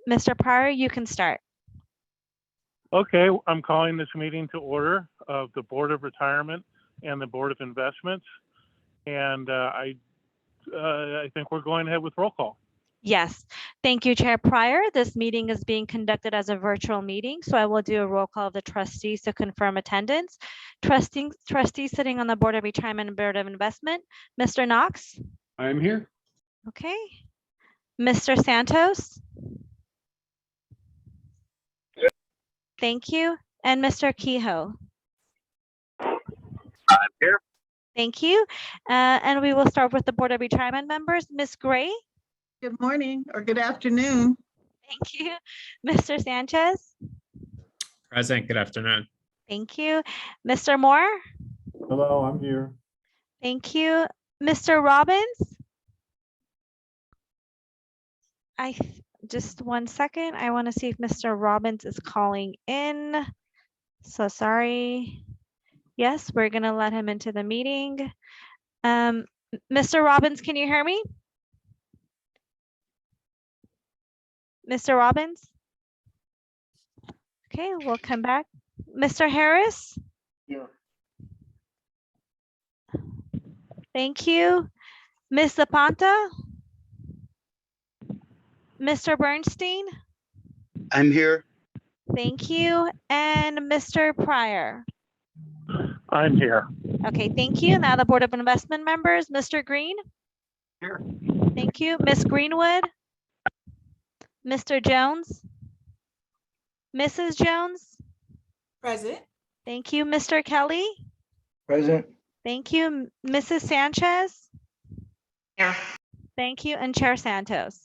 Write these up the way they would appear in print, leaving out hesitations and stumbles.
Mr. Pryor, you can start. Okay, I'm calling this meeting to order of the Board of Retirement and the Board of Investments. And I think we're going ahead with roll call. Yes, thank you, Chair Pryor. This meeting is being conducted as a virtual meeting, so I will do a roll call of the trustees to confirm attendance. Trustees sitting on the Board of Retirement and Board of Investment, Mr. Knox. I'm here. Okay. Mr. Santos. Thank you. And Mr. Kehoe. I'm here. Thank you. And we will start with the Board of Retirement members. Ms. Gray. Good morning or good afternoon. Thank you. Mr. Sanchez. Present. Good afternoon. Thank you. Mr. Moore. Hello, I'm here. Thank you. Mr. Robbins. Just 1 second. I want to see if Mr. Robbins is calling in. So sorry. Yes, we're going to let him into the meeting. Mr. Robbins, can you hear me? Mr. Robbins? Okay, we'll come back. Mr. Harris? Here. Thank you. Ms. Zapata? Mr. Bernstein? I'm here. Thank you. And Mr. Pryor? I'm here. Okay, thank you. Now the Board of Investment members, Mr. Green? Here. Thank you. Ms. Greenwood? Mr. Jones? Mrs. Jones? Present. Thank you. Mr. Kelly? Present. Thank you. Mrs. Sanchez? Here. Thank you. And Chair Santos?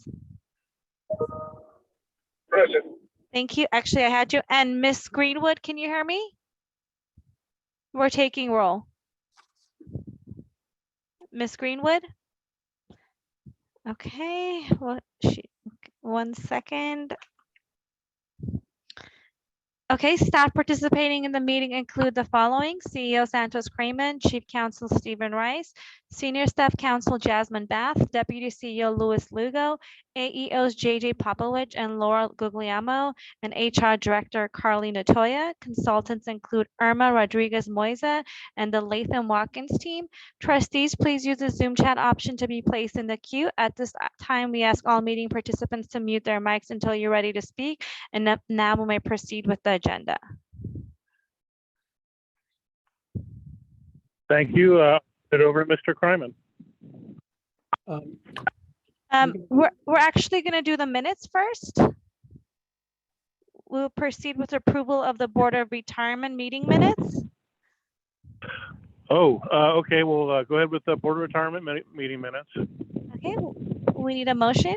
Present. Thank you. Actually, I had you. And Miss Greenwood, can you hear me? We're taking roll. Miss Greenwood? Okay, well, 1 second. Okay, staff participating in the meeting include the following: CEO Santos Cramen, Chief Counsel Stephen Rice, Senior Staff Counsel Jasmine Bath, Deputy CEO Louis Lugo, AEOs JJ Popowich and Laura Guglielmo, and HR Director Carly Natoya. Consultants include Irma Rodriguez Moisa and the Latham Watkins team. Trustees, please use the Zoom chat option to be placed in the queue. At this time, we ask all meeting participants to mute their mics until you're ready to speak. And now we may proceed with the agenda. Thank you. It over to Mr. Kryman. We're actually going to do the minutes first. We'll proceed with approval of the Board of Retirement meeting minutes. Oh, okay. We'll go ahead with the Board of Retirement meeting minutes. Okay, we need a motion.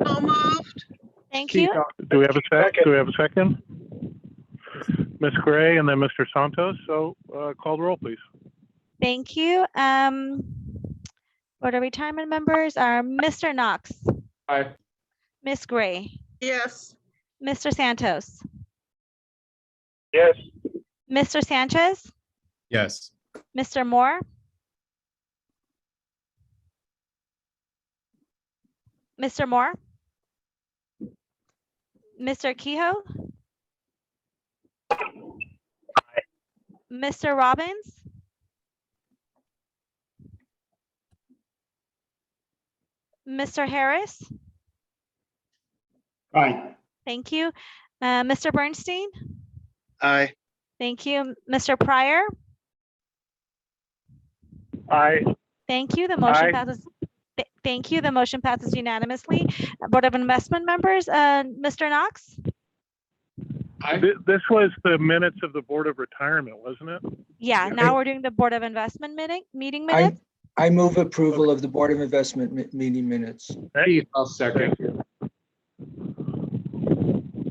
So moved. Thank you. Do we have a second? Do we have a second? Ms. Gray and then Mr. Santos. So call the roll, please. Thank you. Board of Retirement members are Mr. Knox. Aye. Ms. Gray. Yes. Mr. Santos. Yes. Mr. Sanchez. Yes. Mr. Moore. Mr. Moore. Mr. Kehoe. Mr. Robbins. Mr. Harris. Aye. Thank you. Mr. Bernstein. Aye. Thank you. Mr. Pryor. Aye. Thank you. The motion Aye. passes. Thank you. The motion passes unanimously. Board of Investment members, Mr. Knox. Aye. This was the minutes of the Board of Retirement, wasn't it? Yeah, now we're doing the Board of Investment meeting minutes. I move approval of the Board of Investment meeting minutes. Hey, I'll second.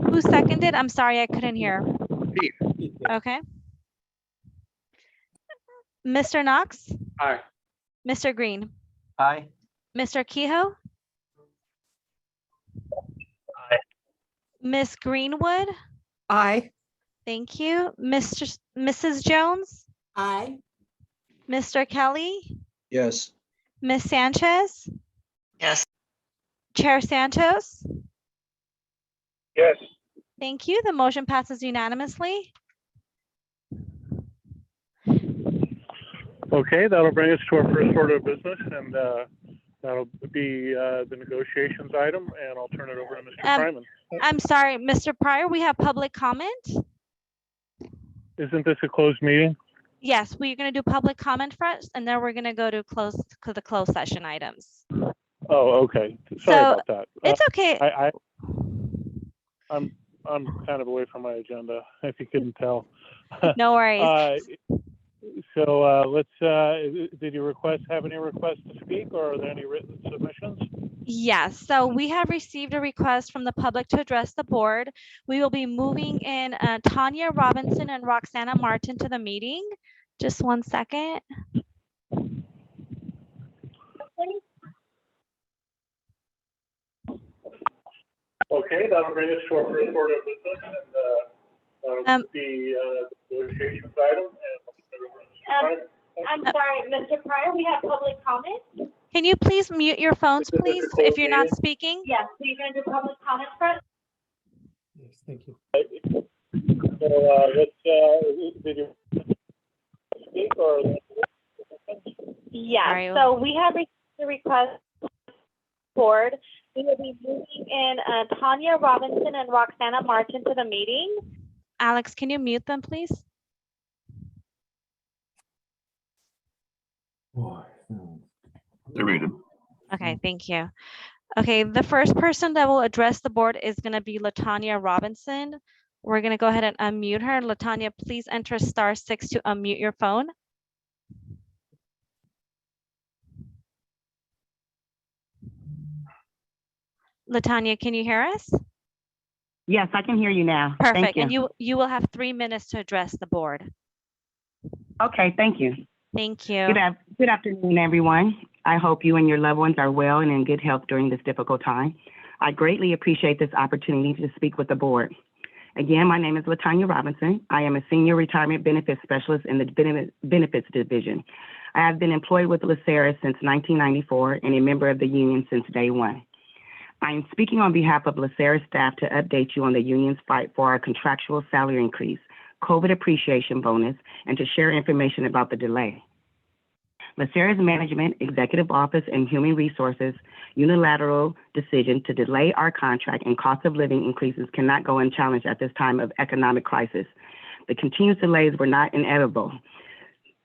Who seconded? I'm sorry, I couldn't hear. Pete. Okay. Mr. Knox, Aye. Mr. Green, Aye. Mr. Kehoe. Aye. Ms. Greenwood. Aye. Thank you. Mrs. Jones, Aye. Mr. Kelly, Yes. Ms. Sanchez, Yes. Chair Santos. Yes. Thank you. The motion passes unanimously. Okay, that'll bring us to our first order of business, and that'll be the negotiations item, and I'll turn it over to Mr. Fryman. I'm sorry, Mr. Pryor, we have public comment. Isn't this a closed meeting? Yes, we're going to do public comment first, and then we're going to go to the closed session items. Oh, okay. Sorry So, about that. It's okay. I'm kind of away from my agenda, if you couldn't tell. No worries. So let's. Did you have any requests to speak, or are there any written submissions? Yes, so we have received a request from the public to address the board. We will be moving in Tanya Robinson and Roxana Martin to the meeting. Just one second. Okay, that'll bring us to our first order of business, and the negotiations item. I'm sorry, Mr. Pryor, we have public comment. Can you please mute your phones, please, if you're not speaking? Yes, so you're going to do public comment first? Yes, thank you. So let's. Did you speak, or? Yes, Sorry. So we have received a request board. We will be moving in Tanya Robinson and Roxana Martin to the meeting. Alex, can you mute them, please? They're muted. Okay, thank you. Okay, the first person that will address the board is going to be LaTanya Robinson. We're going to go ahead and unmute her. LaTanya, please enter *6 to unmute your phone. LaTanya, can you hear us? Yes, I can hear you now. Perfect. Thank you. And you will have 3 minutes to address the board. Okay, thank you. Thank you. Good afternoon, everyone. I hope you and your loved ones are well and in good health during this difficult time. I greatly appreciate this opportunity to speak with the board. Again, my name is LaTanya Robinson. I am a senior retirement benefits specialist in the benefits division. I have been employed with LACERA since 1994 and a member of the union since day one. I am speaking on behalf of LACERA staff to update you on the union's fight for our contractual salary increase, COVID appreciation bonus, and to share information about the delay. LACERA's management, executive office, and human resources unilateral decision to delay our contract and cost of living increases cannot go unchallenged at this time of economic crisis. The continuous delays were not inevitable.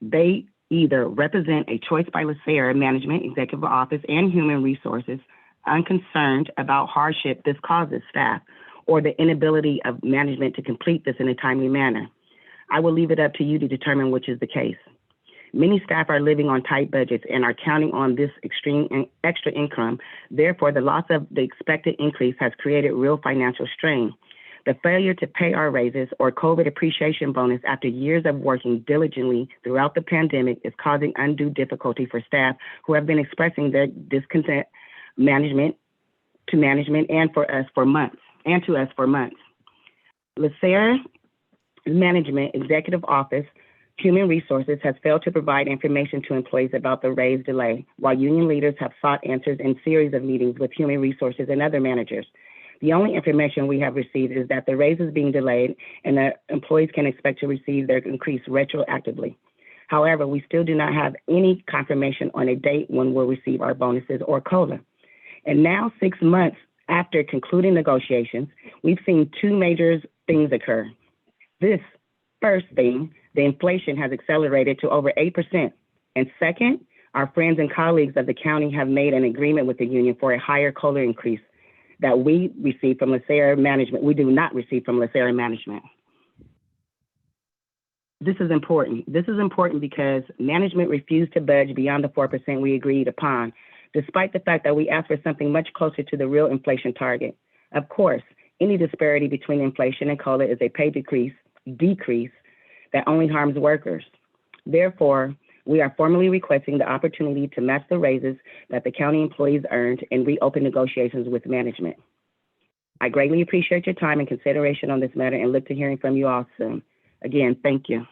They either represent a choice by LACERA management, executive office, and human resources unconcerned about hardship this causes staff, or the inability of management to complete this in a timely manner. I will leave it up to you to determine which is the case. Many staff are living on tight budgets and are counting on this extreme and extra income. Therefore, the loss of the expected increase has created real financial strain. The failure to pay our raises or COVID appreciation bonus after years of working diligently throughout the pandemic is causing undue difficulty for staff who have been expressing their discontent management and to us for months. LACERA management, executive office, human resources has failed to provide information to employees about the raise delay, while union leaders have sought answers in series of meetings with human resources and other managers. The only information we have received is that the raise is being delayed and that employees can expect to receive their increase retroactively. However, we still do not have any confirmation on a date when we'll receive our bonuses or COLA. And now, 6 months after concluding negotiations, we've seen two major things occur. This first thing, the inflation has accelerated to over 8%. And second, our friends and colleagues of the county have made an agreement with the union for a higher COLA increase that we receive from LACERA management. We do not receive from LACERA management. This is important. This is important because management refused to budge beyond the 4% we agreed upon, despite the fact that we asked for something much closer to the real inflation target. Of course, any disparity between inflation and COLA is a pay decrease that only harms workers. Therefore, we are formally requesting the opportunity to match the raises that the county employees earned and reopen negotiations with management. I greatly appreciate your time and consideration on this matter and look to hearing from you all soon. Again, thank you.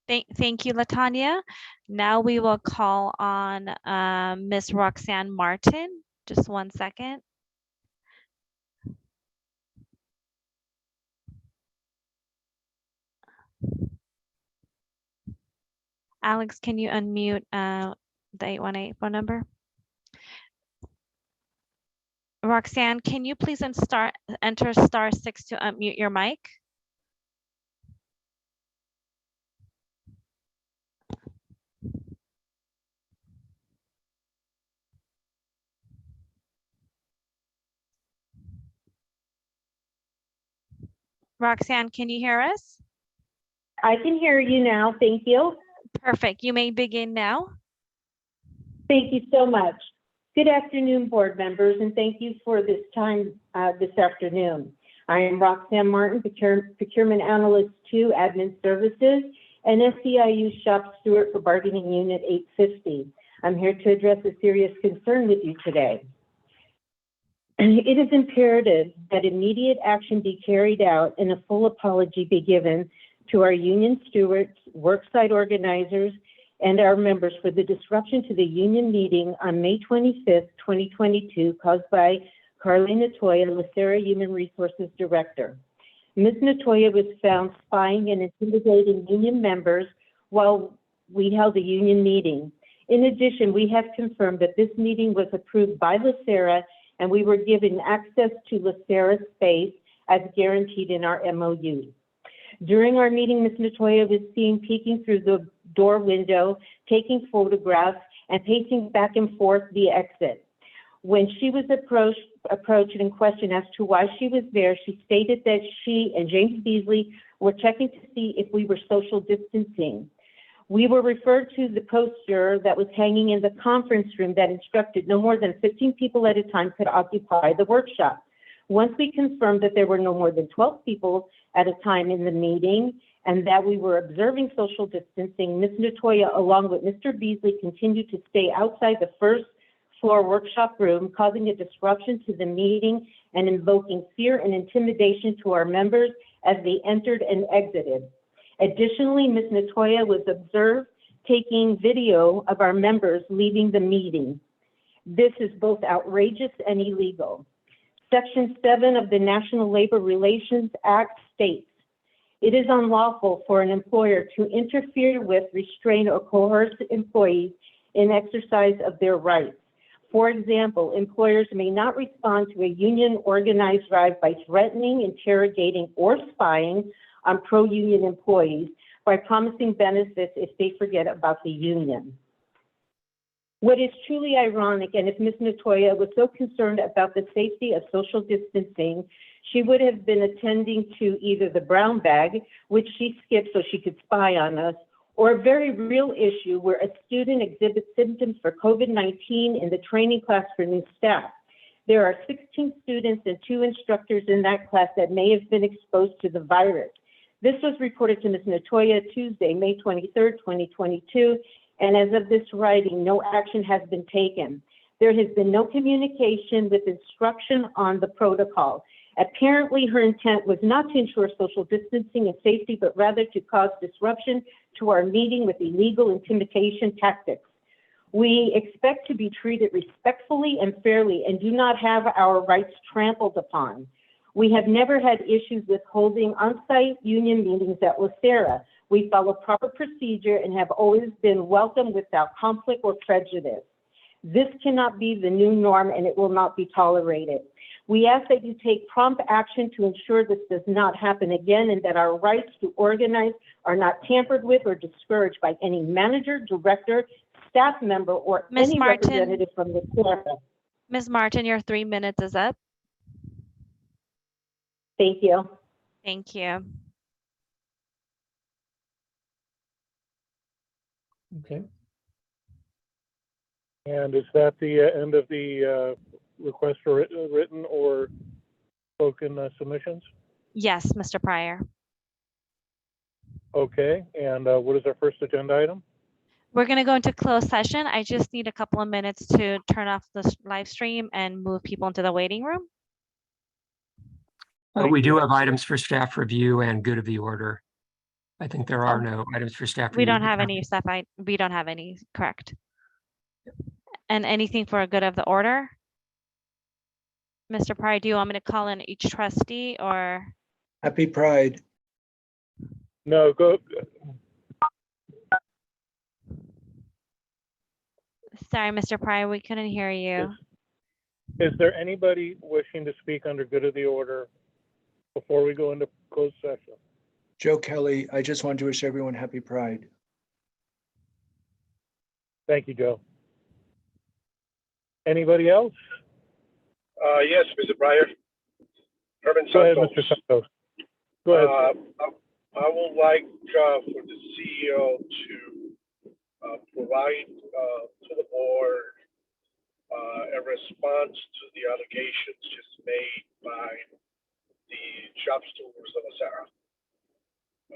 Thank you, LaTanya. Now we will call on Ms. Roxanne Martin. Just one second. Alex, can you unmute the 818 phone number? Roxanne, can you please enter *6 to unmute your mic? Roxanne, can you hear us? I can hear you now. Thank you. Perfect. You may begin now. Thank you so much. Good afternoon, board members, and thank you for this time this afternoon. I am Roxanne Martin, Procurement Analyst 2, Admin Services, and SEIU Shop Steward for Bargaining Unit 850. I'm here to address a serious concern with you today. It is imperative that immediate action be carried out and a full apology be given to our union stewards, worksite organizers, and our members for the disruption to the union meeting on May 25th, 2022, caused by Carly Natoya, LACERA Human Resources Director. Ms. Natoya was found spying and intimidating union members while we held a union meeting. In addition, we have confirmed that this meeting was approved by LACERA and we were given access to LACERA space as guaranteed in our MOU. During our meeting, Ms. Natoya was seen peeking through the door window, taking photographs, and pacing back and forth the exit. When she was approached and questioned as to why she was there, she stated that she and James Beasley were checking to see if we were social distancing. We were referred to the poster that was hanging in the conference room that instructed no more than 15 people at a time could occupy the workshop. Once we confirmed that there were no more than 12 people at a time in the meeting and that we were observing social distancing, Ms. Natoya, along with Mr. Beasley, continued to stay outside the first floor workshop room, causing a disruption to the meeting and invoking fear and intimidation to our members as they entered and exited. Additionally, Ms. Natoya was observed taking video of our members leaving the meeting. This is both outrageous and illegal. Section 7 of the National Labor Relations Act states, it is unlawful for an employer to interfere with, restrain, or coerce employees in exercise of their rights. For example, employers may not respond to a union organized drive by threatening, interrogating, or spying on pro-union employees by promising benefits if they forget about the union. What is truly ironic, and if Ms. Natoya was so concerned about the safety of social distancing, she would have been attending to either the brown bag, which she skipped so she could spy on us, or a very real issue where a student exhibits symptoms for COVID-19 in the training class for new staff. There are 16 students and 2 instructors in that class that may have been exposed to the virus. This was reported to Ms. Natoya Tuesday, May 23rd, 2022, and as of this writing, no action has been taken. There has been no communication with instruction on the protocol. Apparently, her intent was not to ensure social distancing and safety, but rather to cause disruption to our meeting with illegal intimidation tactics. We expect to be treated respectfully and fairly and do not have our rights trampled upon. We have never had issues with holding on-site union meetings at LACERA. We follow proper procedure and have always been welcome without conflict or prejudice. This cannot be the new norm and it will not be tolerated. We ask that you take prompt action to ensure this does not happen again and that our rights to organize are not tampered with or discouraged by any manager, director, staff member, or Ms. any Martin. representative from the club. Ms. Martin, your 3 minutes is up. Thank you. Thank you. Okay. And is that the end of the request for written or spoken submissions? Yes, Mr. Pryor. Okay, and what is our first agenda item? We're going to go into closed session. I just need a couple of minutes to turn off the live stream and move people into the waiting room. We do have items for staff review and good of the order. I think there are no items for staff review. We don't have any stuff. We don't have any, correct. And anything for a good of the order? Mr. Pryor, do you want me to call in each trustee or? Happy Pride. No, go. Sorry, Mr. Pryor, we couldn't hear you. Is there anybody wishing to speak under good of the order before we go into closed session? Joe Kelly, I just want to wish everyone happy Pride. Thank you, Joe. Anybody else? Yes, Mr. Pryor. Herman Go ahead, Santos. Mr. Santos. Go ahead. I would like for the CEO to provide to the board a response to the allegations just made by the shop stewards of LACERA.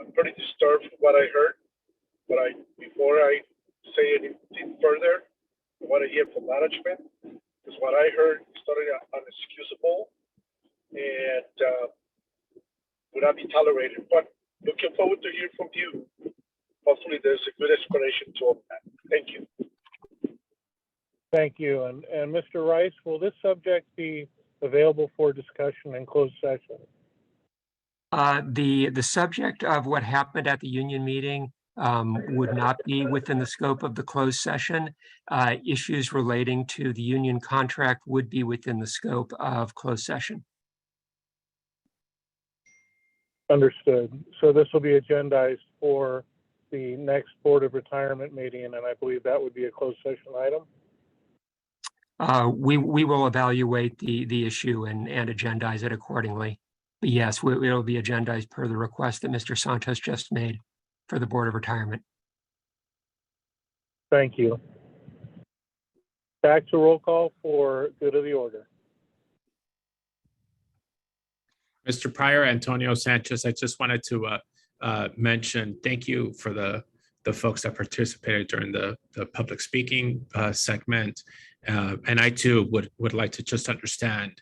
I'm pretty disturbed with what I heard, but before I say anything further, I want to hear from management, because what I heard is totally unexcusable and would not be tolerated. But looking forward to hear from you. Hopefully there's a good explanation to all that. Thank you. Thank you. And Mr. Rice, will this subject be available for discussion in closed session? The subject of what happened at the union meeting would not be within the scope of the closed session. Issues relating to the union contract would be within the scope of closed session. Understood. So this will be agendized for the next Board of Retirement meeting, and I believe that would be a closed session item. We will evaluate the issue and agendize it accordingly. But yes, it'll be agendized per the request that Mr. Santos just made for the Board of Retirement. Thank you. Back to roll call for good of the order. Mr. Pryor, Antonio Sanchez, I just wanted to mention, thank you for the folks that participated during the public speaking segment. And I too would like to just understand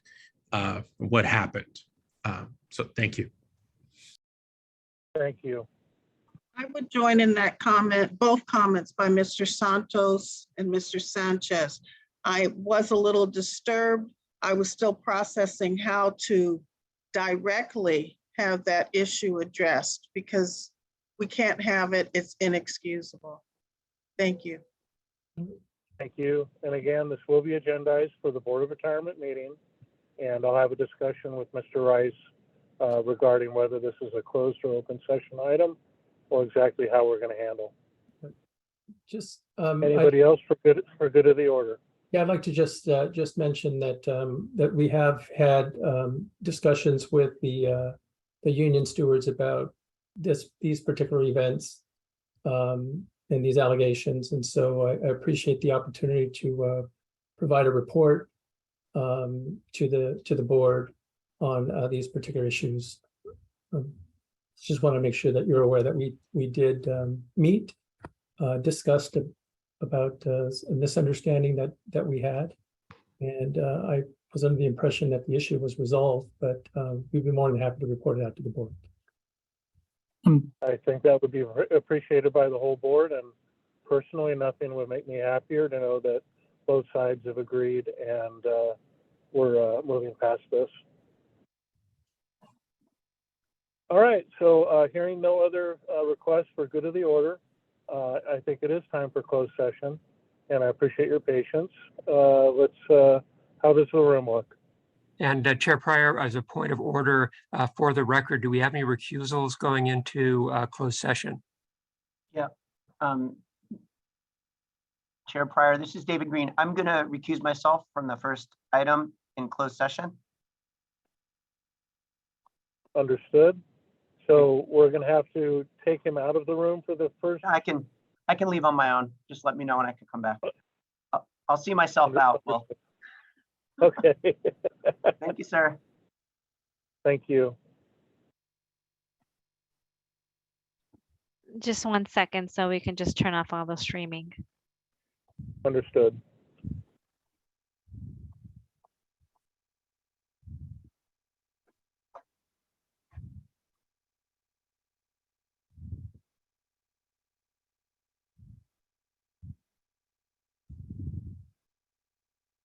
what happened. So thank you. Thank you. I would join in that comment, both comments by Mr. Santos and Mr. Sanchez. I was a little disturbed. I was still processing how to directly have that issue addressed because we can't have it. It's inexcusable. Thank you. Thank you. And again, this will be agendized for the Board of Retirement meeting, and I'll have a discussion with Mr. Rice regarding whether this is a closed or open session item or exactly how we're going to handle. Just Anybody else for good of the order? Yeah, I'd like to just mention that that we have had discussions with the union stewards about these particular events and these allegations, and so I appreciate the opportunity to provide a report to the board on these particular issues. Just want to make sure that you're aware that we did meet, discussed about a misunderstanding that we had, and I was under the impression that the issue was resolved, but we'd be more than happy to report it out to the board. I think that would be appreciated by the whole board, and personally, nothing would make me happier to know that both sides have agreed and we're moving past this. All right, so hearing no other requests for good of the order, I think it is time for closed session, and I appreciate your patience. How does the room look? And Chair Pryor, as a point of order, for the record, do we have any recusals going into closed session? Yeah. Chair Pryor, this is David Green. I'm going to recuse myself from the first item in closed session. Understood. So we're going to have to take him out of the room for the first. I can leave on my own. Just let me know when I can come back. I'll see myself out. Well, okay. Thank you, sir. Thank you. Just 1 second so we can just turn off all the streaming. Understood.